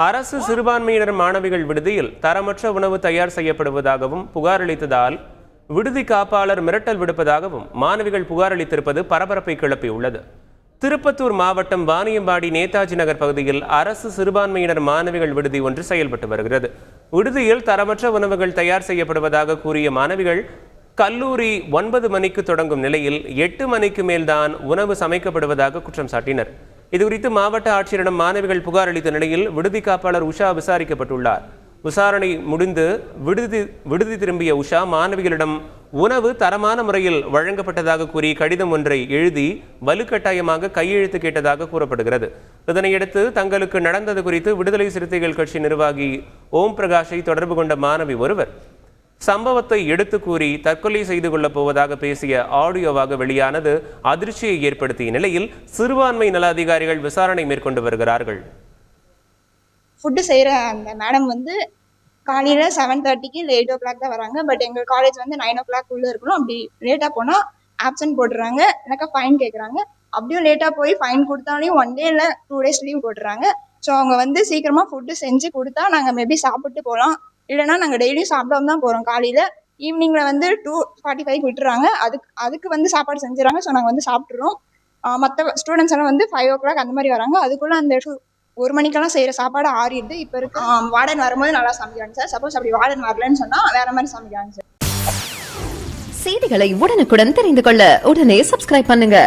அரசு சிறுபான்மையினர் மாணவிகள் விடுதியில் தரமற்ற உணவு தயார் செய்யப்படுவதாகவும் புகார் அளித்ததால் விடுதி காப்பாளர் மிரட்டல் விடுப்பதாகவும் மாணவிகள் புகார் அளித்திருப்பது பரபரப்பை கிளப்பியுள்ளது. திருப்பத்தூர் மாவட்டம் வாணியம்பாடி நேதாஜி நகர் பகுதியில் அரசு சிறுபான்மையினர் மாணவிகள் விடுதி ஒன்று செயல்பட்டு வருகிறது. விடுதியில் தரமற்ற உணவுகள் தயார் செய்யப்படுவதாக கூறிய மாணவிகள் கல்லூரி 9 மணிக்கு தொடங்கும் நிலையில் 8 மணிக்கு மேல்தான் உணவு சமைக்கப்படுவதாக குற்றம் சாட்டினர். இதுகுறித்து மாவட்ட ஆட்சியரிடம் மாணவிகள் புகார் அளித்த நிலையில் விடுதி காப்பாளர் உஷா விசாரிக்கப்பட்டுள்ளார். விசாரணை முடிந்து விடுதி திரும்பிய உஷா மாணவிகளிடம் உணவு தரமான முறையில் வழங்கப்பட்டதாக கூறி கடிதம் ஒன்றை எழுதி வலுக்கட்டாயமாக கையெழுத்து கேட்டதாக கூறப்படுகிறது. இதனையடுத்து தங்களுக்கு நடந்தது குறித்து விடுதலை சிறுத்தைகள் கட்சி நிர்வாகி ஓம் பிரகாஷை தொடர்பு கொண்ட மாணவி ஒருவர் சம்பவத்தை எடுத்து கூறி தற்கொலை செய்து கொள்ளப் போவதாக பேசிய ஆடியோவாக வெளியானது அதிர்ச்சியை ஏற்படுத்திய நிலையில் சிறுபான்மை நல அதிகாரிகள் விசாரணை மேற்கொண்டு வருகிறார்கள். ஃபுட்டு செய்கிற அந்த மேடம் வந்து காலையில் 7:30க்கு இல்லை 8 o'clock தான் வராங்க. பட் எங்கள் காலேஜ் வந்து 9 o'clock இருக்கணும். அப்படி லேட்டாக போனால் ஆப்சன்ட் போட்டுறாங்க, எனக்கு ஃபைன் கேட்குறாங்க. அப்படியும் லேட்டாக போய் ஃபைன் கொடுத்தாலையும் 1 day இல்லை 2 days லீவ் போட்டுறாங்க. ஸோ அவங்க வந்து சீக்கிரமாக ஃபுட்டு செஞ்சு கொடுத்தா நாங்கள் மேபி சாப்பிட்டு போகலாம். இல்லைனா நாங்கள் டெய்லியும் சாப்பிடாம தான் போகிறோம். காலையில் ஈவினிங்கில் வந்து 2:45 விட்டுறாங்க. அதுக்கு வந்து சாப்பாடு செஞ்சுறாங்க. ஸோ நாங்கள் வந்து சாப்பிட்றோம். மற்ற ஸ்டூடெண்ட்ஸ் எல்லாம் வந்து 5 o'clock அந்த மாதிரி வராங்க. அதுக்குள்ளே அந்த 1 மணிக்கெல்லாம் செய்கிற சாப்பாடு ஆறிடுது. இப்போ இருக்கு வார்டன் வரும்போது நல்லா சமைக்கிறாங்க சார். சப்போஸ் அப்படி வார்டன் வரலன்னு சொன்னால் வேற மாதிரி சமைக்கிறாங்க சார். செய்திகளை உடனுக்குடன் தெரிந்து கொள்ள உடனே சப்ஸ்கிரைப் பண்ணுங்க.